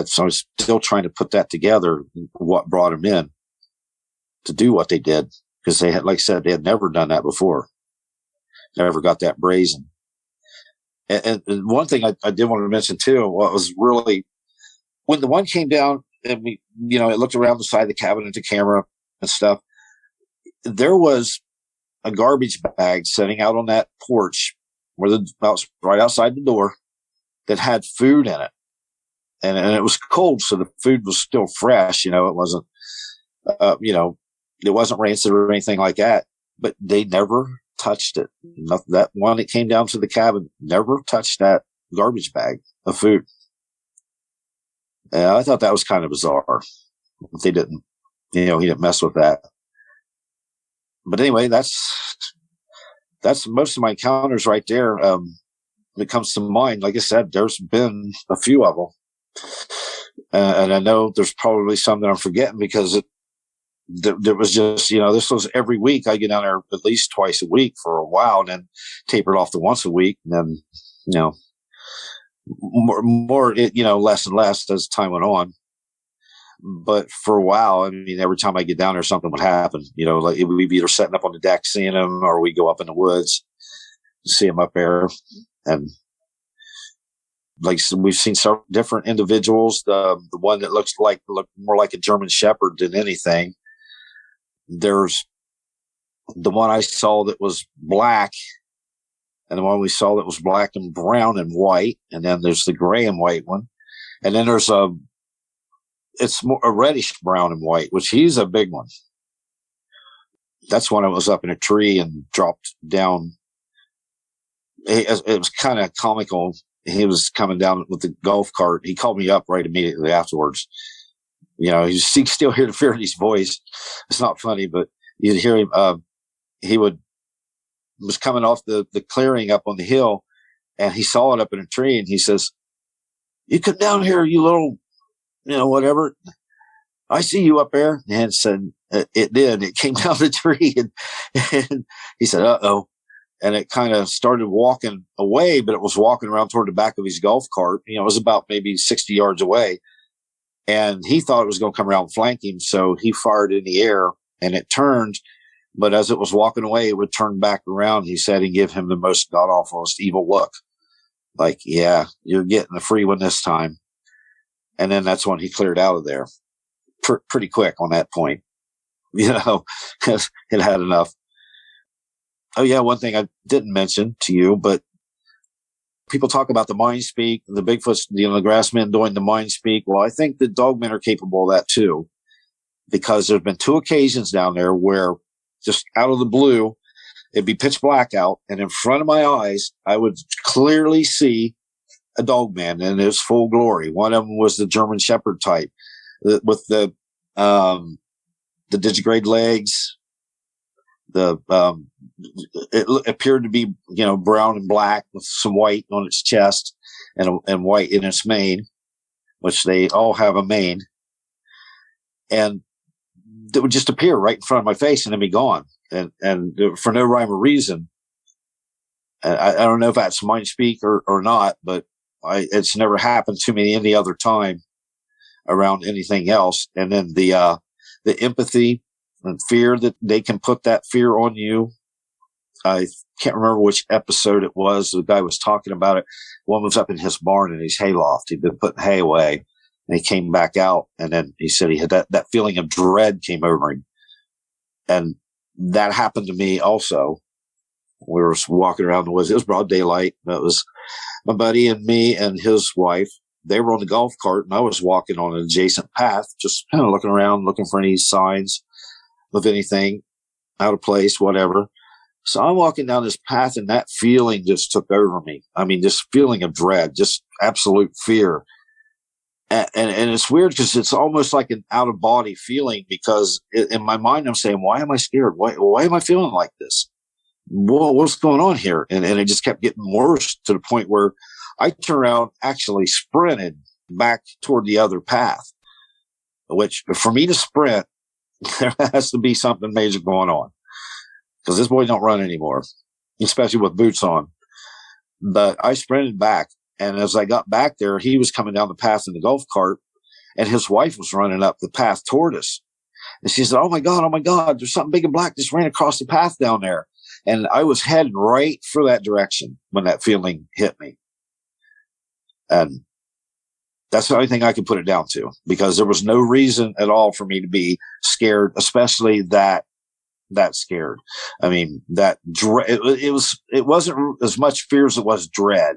So I was still trying to put that together, what brought them in to do what they did, because they had, like I said, they had never done that before. Never got that brazen. And one thing I did want to mention too, what was really, when the one came down and we, it looked around the side of the cabinet to camera and stuff, there was a garbage bag sitting out on that porch right outside the door that had food in it. And it was cold, so the food was still fresh. It wasn't, it wasn't rancid or anything like that. But they never touched it. That one that came down to the cabin never touched that garbage bag of food. And I thought that was kind of bizarre. They didn't, he didn't mess with that. But anyway, that's most of my encounters right there. When it comes to mind, like I said, there's been a few of them. And I know there's probably some that I'm forgetting because there was just, this was every week. I get down there at least twice a week for a while and then tapered off to once a week. And then, more, less and less as time went on. But for a while, I mean, every time I get down there, something would happen. Like we'd be either setting up on the deck, seeing them, or we go up in the woods, see them up there. And like we've seen several different individuals. The one that looked more like a German Shepherd than anything. There's the one I saw that was black, and the one we saw that was black and brown and white. And then there's the gray and white one. And then there's it's more a reddish brown and white, which he's a big one. That's one that was up in a tree and dropped down. It was kind of comical. He was coming down with the golf cart. He called me up right immediately afterwards. You still hear the fear in his voice. It's not funny, but you'd hear him. He was coming off the clearing up on the hill, and he saw it up in a tree, and he says, "You come down here, you little, whatever. I see you up there." And said, it did. It came down the tree, and he said, "Uh-oh." and it kind of started walking away, but it was walking around toward the back of his golf cart. It was about maybe 60 yards away, and he thought it was going to come around and flank him. So he fired in the air and it turned, but as it was walking away, it would turn back around. He said, and give him the most god awfulest evil look. Like, yeah, you're getting a free one this time. And then that's when he cleared out of there pretty quick on that point, because it had enough. Oh yeah, one thing I didn't mention to you, but people talk about the mind speak, the Bigfoots, the Grassmen doing the mind speak. Well, I think the Dogmen are capable of that too, because there's been 2 occasions down there where just out of the blue, it'd be pitch black out, and in front of my eyes, I would clearly see a Dogman in his full glory. One of them was the German Shepherd type with the digigrade legs. It appeared to be, brown and black with some white on its chest and white in its mane, which they all have a mane. And it would just appear right in front of my face and then be gone. And for no rhyme or reason. I don't know if that's mind speak or not, but it's never happened to me any other time around anything else. And then the empathy and fear that they can put that fear on you. I can't remember which episode it was. The guy was talking about it. One was up in his barn in his hayloft. He'd been putting hay away, and he came back out. And then he said he had that feeling of dread came over him. And that happened to me also. We were walking around the woods. It was broad daylight. It was my buddy and me and his wife. They were on the golf cart, and I was walking on an adjacent path, just kind of looking around, looking for any signs of anything out of place, whatever. So I'm walking down this path, and that feeling just took over me. I mean, this feeling of dread, just absolute fear. And it's weird because it's almost like an out of body feeling, because in my mind, I'm saying, why am I scared? Why am I feeling like this? What's going on here? And it just kept getting worse to the point where I turned around, actually sprinted back toward the other path, which for me to sprint, there has to be something major going on, because this boy don't run anymore, especially with boots on. But I sprinted back. And as I got back there, he was coming down the path in the golf cart, and his wife was running up the path toward us. And she said, oh my God, there's something big and black just ran across the path down there. And I was heading right for that direction when that feeling hit me. And that's the only thing I could put it down to, because there was no reason at all for me to be scared, especially that scared. I mean, that it wasn't as much fear as it was dread,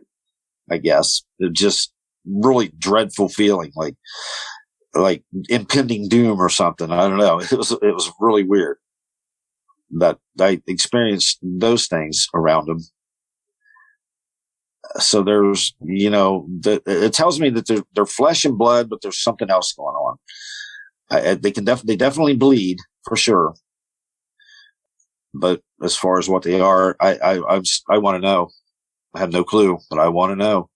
I guess. It just really dreadful feeling, like impending doom or something. I don't know. It was really weird. But I experienced those things around them. So there's, it tells me that they're flesh and blood, but there's something else going on. They definitely bleed for sure. But as far as what they are, I want to know. I have no clue, but I want to know.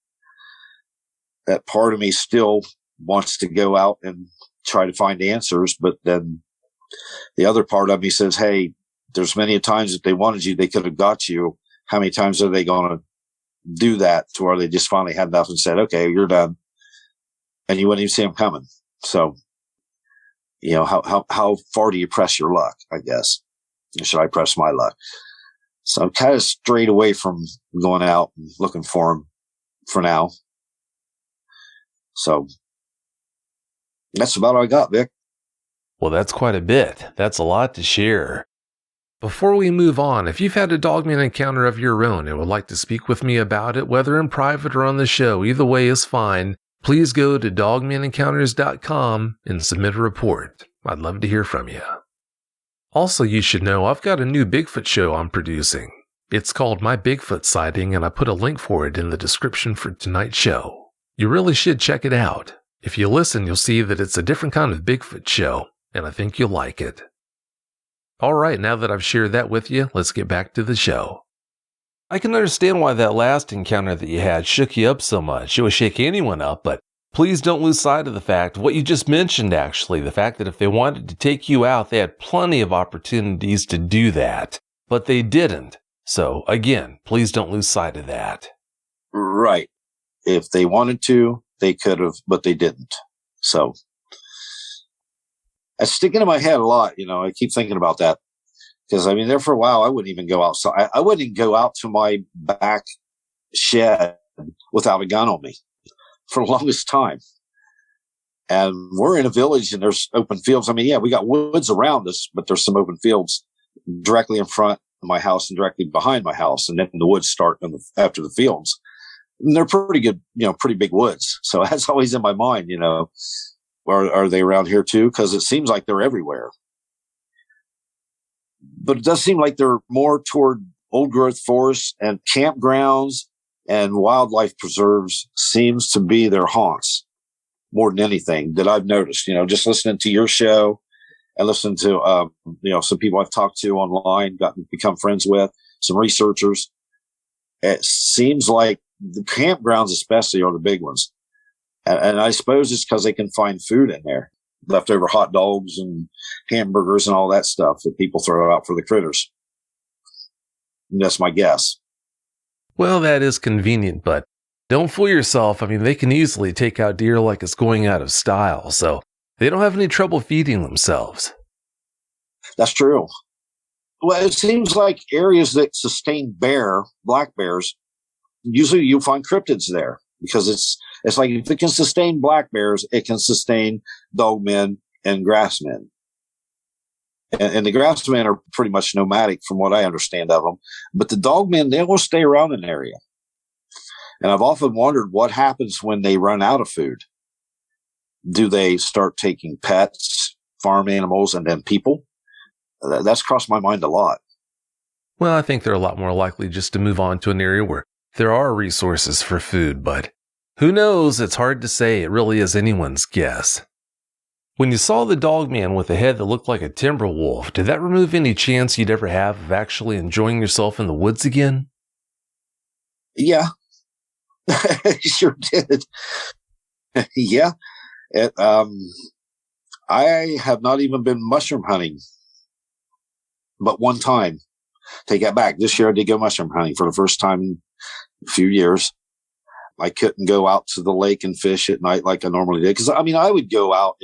That part of me still wants to go out and try to find answers, but then the other part of me says, hey, there's many times if they wanted you, they could have got you. How many times are they going to do that to where they just finally had enough and said, okay, you're done. And you wouldn't even see them coming. So, how far do you press your luck, I guess? Or should I press my luck? So I'm kind of strayed away from going out and looking for them for now. So that's about all I got, Vic. Well, that's quite a bit. That's a lot to share. Before we move on, if you've had a Dogman encounter of your own and would like to speak with me about it, whether in private or on the show, either way is fine, please go to dogmenencounters.com and submit a report. I'd love to hear from you. Also, you should know I've got a new Bigfoot show I'm producing. It's called My Bigfoot Sighting, and I put a link for it in the description for tonight's show. You really should check it out. If you listen, you'll see that it's a different kind of Bigfoot show, and I think you'll like it. Alright, now that I've shared that with you, let's get back to the show. I can understand why that last encounter that you had shook you up so much. It would shake anyone up, but please don't lose sight of the fact, what you just mentioned actually, the fact that if they wanted to take you out, they had plenty of opportunities to do that. But they didn't. So again, please don't lose sight of that. Right. If they wanted to, they could have, but they didn't. So it's sticking in my head a lot. I keep thinking about that because there for a while, I wouldn't even go outside. I wouldn't go out to my back shed without a gun on me for the longest time. And we're in a village and there's open fields. We got woods around us, but there's some open fields directly in front of my house and directly behind my house. And then the woods start after the fields. And they're pretty good, pretty big woods. So that's always in my mind, are they around here too? Because it seems like they're everywhere. But it does seem like they're more toward old growth forests and campgrounds and wildlife preserves seems to be their haunts more than anything that I've noticed, just listening to your show and listening to, some people I've talked to online, become friends with, some researchers. It seems like the campgrounds especially are the big ones. And I suppose it's because they can find food in there, leftover hot dogs and hamburgers and all that stuff that people throw out for the critters. And that's my guess. Well, that is convenient, but don't fool yourself. They can easily take out deer like it's going out of style, so they don't have any trouble feeding themselves. That's true. Well, it seems like areas that sustain black bears, usually you'll find cryptids there because it's like if it can sustain black bears, it can sustain dogmen and grassmen. And the grassmen are pretty much nomadic from what I understand of them. But the dogmen, they will stay around an area. And I've often wondered what happens when they run out of food. Do they start taking pets, farm animals, and then people? That's crossed my mind a lot. Well, I think they're a lot more likely just to move on to an area where there are resources for food, but who knows? It's hard to say. It really is anyone's guess. When you saw the dogman with a head that looked like a timber wolf, did that remove any chance you'd ever have of actually enjoying yourself in the woods again? Yeah. Sure did. Yeah. I have not even been mushroom hunting, but one time. Take that back. This year I did go mushroom hunting for the first time in a few years. I couldn't go out to the lake and fish at night like I normally did. Because, I would go out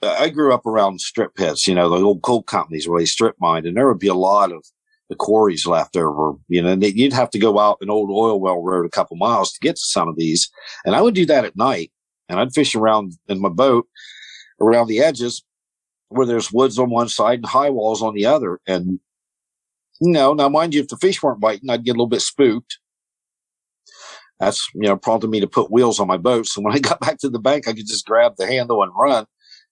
I grew up around strip pits, the old coal companies where they strip mined, and there would be a lot of the quarries left over, and you'd have to go out an old oil well road a couple miles to get to some of these. And I would do that at night, and I'd fish around in my boat around the edges where there's woods on one side and high walls on the other. And, now mind you, if the fish weren't biting, I'd get a little bit spooked. That's, prompted me to put wheels on my boat. So when I got back to the bank, I could just grab the handle and run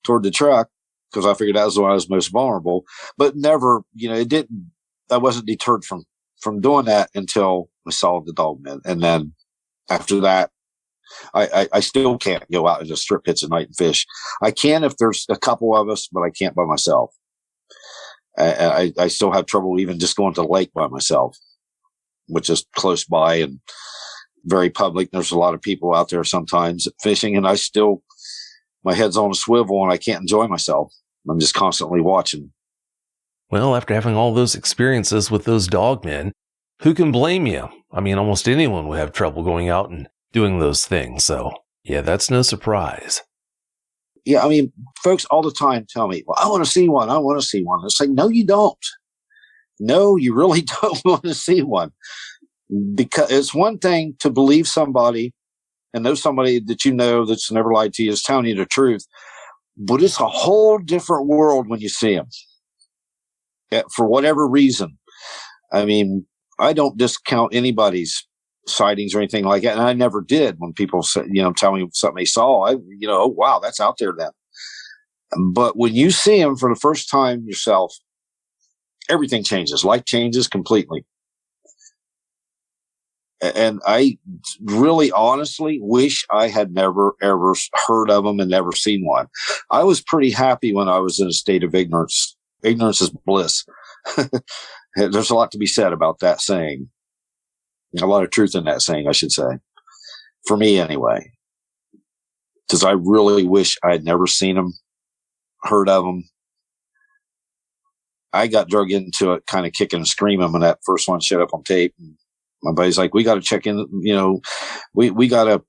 toward the truck because I figured that was when I was most vulnerable. But never, I wasn't deterred from doing that until I saw the dogmen. And then after that, I still can't go out into strip pits at night and fish. I can if there's a couple of us, but I can't by myself. I still have trouble even just going to the lake by myself, which is close by and very public. There's a lot of people out there sometimes fishing, and my head's on a swivel and I can't enjoy myself. I'm just constantly watching. Well, after having all those experiences with those dogmen, who can blame you? Almost anyone would have trouble going out and doing those things. So, yeah, that's no surprise. Yeah, folks all the time tell me, well, I want to see one. I want to see one. It's like, no, you don't. No, you really don't want to see one. Because it's one thing to believe somebody and know somebody that that's never lied to you is telling you the truth. But it's a whole different world when you see them. For whatever reason. I don't discount anybody's sightings or anything like that. And I never did when people say, tell me something they saw. Oh, wow, that's out there then. But when you see them for the first time yourself, everything changes. Life changes completely. And I really honestly wish I had never, ever heard of them and never seen one. I was pretty happy when I was in a state of ignorance. Ignorance is bliss. There's a lot to be said about that saying. A lot of truth in that saying, I should say. For me, anyway. Because I really wish I had never seen them, heard of them. I got drug into it kind of kicking and screaming when that first one showed up on tape. And my buddy's like, we got to check in, we got to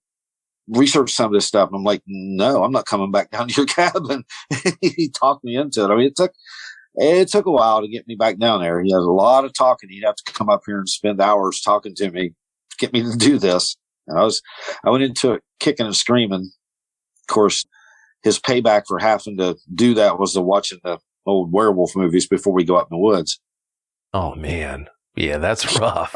research some of this stuff. And I'm like, no, I'm not coming back down to your cabin. He talked me into it. I mean, it took a while to get me back down there. He had a lot of talking. He'd have to come up here and spend hours talking to me, get me to do this. And I went into it kicking and screaming. Of course, his payback for having to do that was to watching the old werewolf movies before we go out in the woods. Oh man. Yeah, that's rough.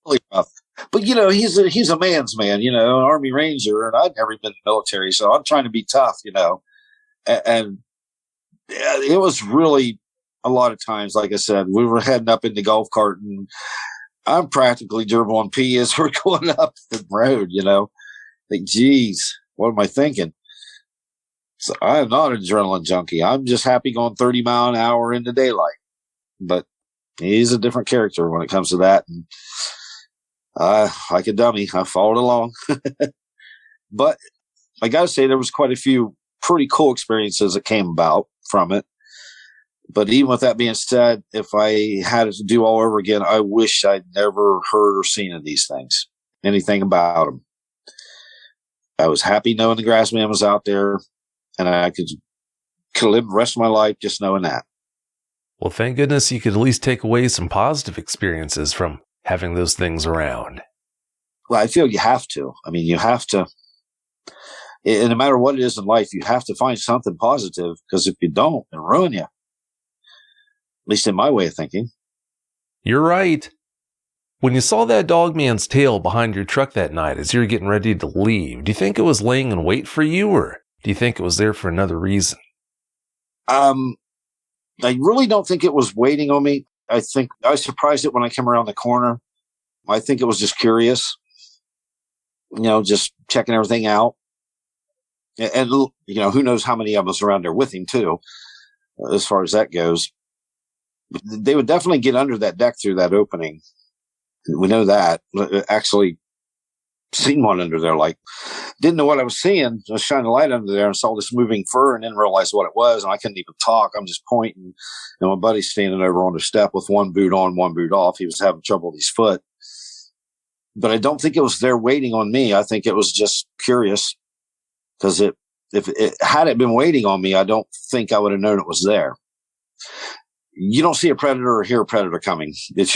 Really rough. But he's a man's man, an Army Ranger, and I'd never been in the military, so I'm trying to be tough, and it was really a lot of times, like I said, we were heading up in the golf cart and I'm practically dribbling pee as we're going up the road, like, geez, what am I thinking? So I'm not an adrenaline junkie. I'm just happy going 30 mile an hour in the daylight, but he's a different character when it comes to that. And like a dummy, I followed along, but I got to say there was quite a few pretty cool experiences that came about from it. But even with that being said, if I had it to do all over again, I wish I'd never heard or seen of these things, anything about them. I was happy knowing the Grassmen was out there, and I could live the rest of my life just knowing that. Well, thank goodness you could at least take away some positive experiences from having those things around. Well, I feel you have to. I mean, you have to. And no matter what it is in life, you have to find something positive, because if you don't, it'll ruin you. At least in my way of thinking. You're right. When you saw that dogman's tail behind your truck that night as you were getting ready to leave, do you think it was laying in wait for you, or do you think it was there for another reason? I really don't think it was waiting on me. I think I was surprised it when I came around the corner. I think it was just curious, just checking everything out. And who knows how many of us around there with him too, as far as that goes. They would definitely get under that deck through that opening. We know that. Actually seen one under there, didn't know what I was seeing. I was shining a light under there and saw this moving fur and didn't realize what it was. And I couldn't even talk. I'm just pointing. And my buddy's standing over on the step with one boot on, one boot off. He was having trouble with his foot. But I don't think it was there waiting on me. I think it was just curious, because if it had it been waiting on me, I don't think I would have known it was there. You don't see a predator or hear a predator coming. It's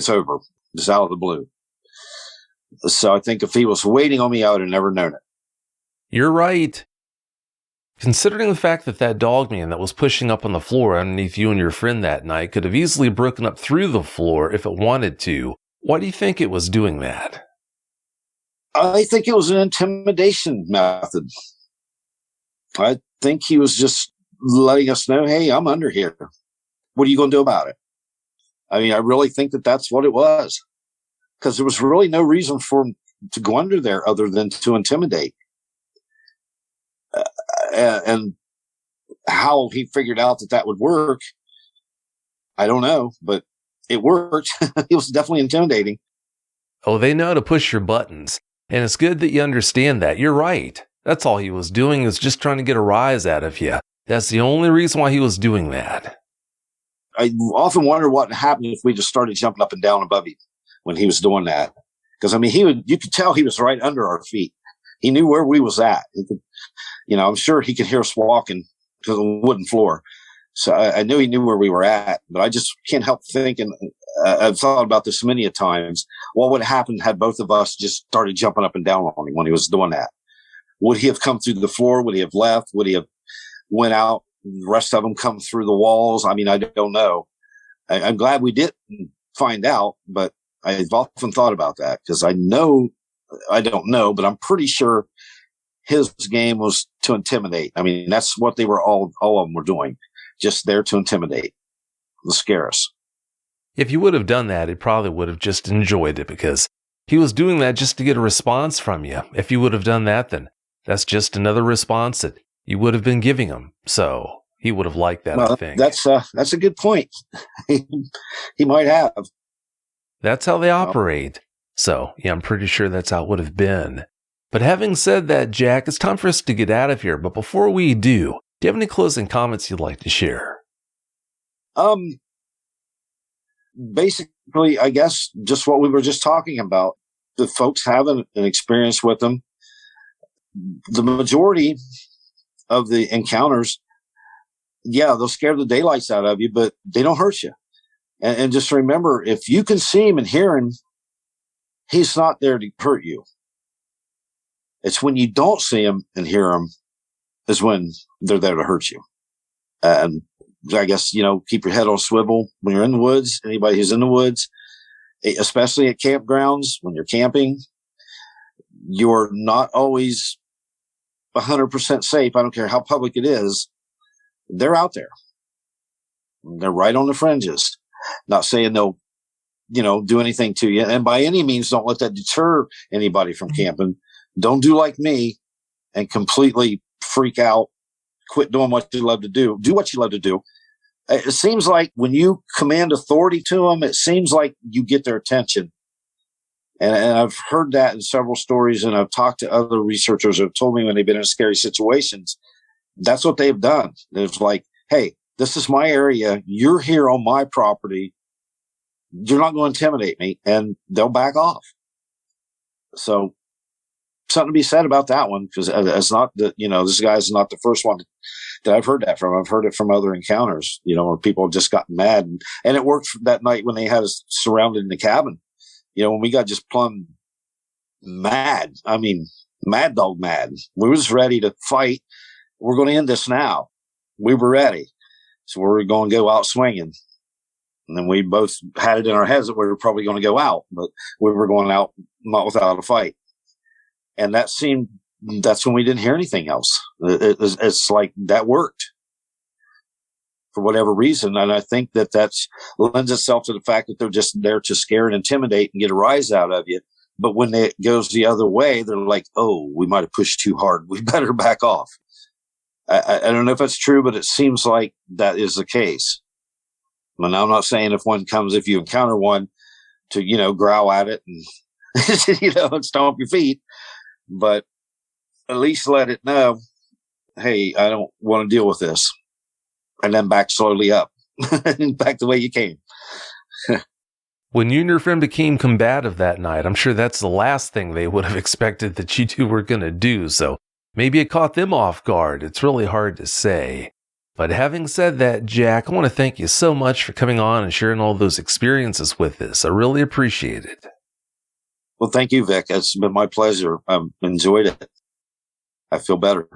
over. It's out of the blue. So I think if he was waiting on me, I would have never known it. You're right. Considering the fact that dogman that was pushing up on the floor underneath you and your friend that night could have easily broken up through the floor if it wanted to, why do you think it was doing that? I think it was an intimidation method. I think he was just letting us know, hey, I'm under here. What are you going to do about it? I mean, I really think that that's what it was, because there was really no reason for him to go under there other than to intimidate. And how he figured out that would work, I don't know, but it worked. It was definitely intimidating. Oh, they know how to push your buttons. And it's good that you understand that. You're right. That's all he was doing, is just trying to get a rise out of you. That's the only reason why he was doing that. I often wonder what happened if we just started jumping up and down above him when he was doing that. Because, I mean, you could tell he was right under our feet. He knew where we was at. He could, I'm sure he could hear us walking to the wooden floor. So I knew he knew where we were at, but I just can't help thinking, I've thought about this many a times. What would have happened had both of us just started jumping up and down on him when he was doing that? Would he have come through the floor? Would he have left? Would he have went out? The rest of them come through the walls? I mean, I don't know. I'm glad we didn't find out, but I've often thought about that, because I don't know, but I'm pretty sure his game was to intimidate. I mean, that's what they were all of them were doing. Just there to intimidate, to scare us. If you would have done that, he probably would have just enjoyed it, because he was doing that just to get a response from you. If you would have done that, then that's just another response that you would have been giving him. So he would have liked that, well, I think. That's a good point. He might have. That's how they operate. So, yeah, I'm pretty sure that's how it would have been. But having said that, Jack, it's time for us to get out of here. But before we do you have any closing comments you'd like to share? Basically, I guess just what we were just talking about. The folks have an experience with them. The majority of the encounters, yeah, they'll scare the daylights out of you, but they don't hurt you. And just remember, if you can see him and hear him, he's not there to hurt you. It's when you don't see him and hear him is when they're there to hurt you. And I guess, keep your head on a swivel when you're in the woods. Anybody who's in the woods, especially at campgrounds, when you're camping, you're not always 100% safe. I don't care how public it is. They're out there. They're right on the fringes. Not saying they'll, do anything to you. And by any means, don't let that deter anybody from camping. Don't do like me and completely freak out. Quit doing what you love to do. Do what you love to do. It seems like when you command authority to them, it seems like you get their attention. And I've heard that in several stories, and I've talked to other researchers who have told me when they've been in scary situations, that's what they've done. It's like, hey, this is my area. You're here on my property. You're not going to intimidate me, and they'll back off. So something to be said about that one, because it's not that, this guy's not the first one that I've heard that from. I've heard it from other encounters, where people have just gotten mad. And it worked that night when they had us surrounded in the cabin. When we got just plumb mad. I mean, mad dog mad. We were just ready to fight. We're going to end this now. We were ready. So we were going to go out swinging. And then we both had it in our heads that we were probably going to go out, but we were going out not without a fight. And that's when we didn't hear anything else. It's like that worked for whatever reason. And I think that lends itself to the fact that they're just there to scare and intimidate and get a rise out of you. But when it goes the other way, they're like, oh, we might have pushed too hard. We better back off. I don't know if that's true, but it seems like that is the case. And I'm not saying if you encounter one to, growl at it and, and stomp your feet, but at least let it know, hey, I don't want to deal with this. And then back slowly up, back the way you came. When you and your friend became combative that night, I'm sure that's the last thing they would have expected that you two were going to do. So maybe it caught them off guard. It's really hard to say. But having said that, Jack, I want to thank you so much for coming on and sharing all those experiences with us. I really appreciate it. Well, thank you, Vic. It's been my pleasure. I've enjoyed it. I feel better.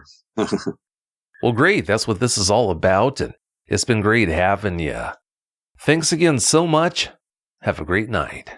Well, great. That's what this is all about, and it's been great having you. Thanks again so much. Have a great night.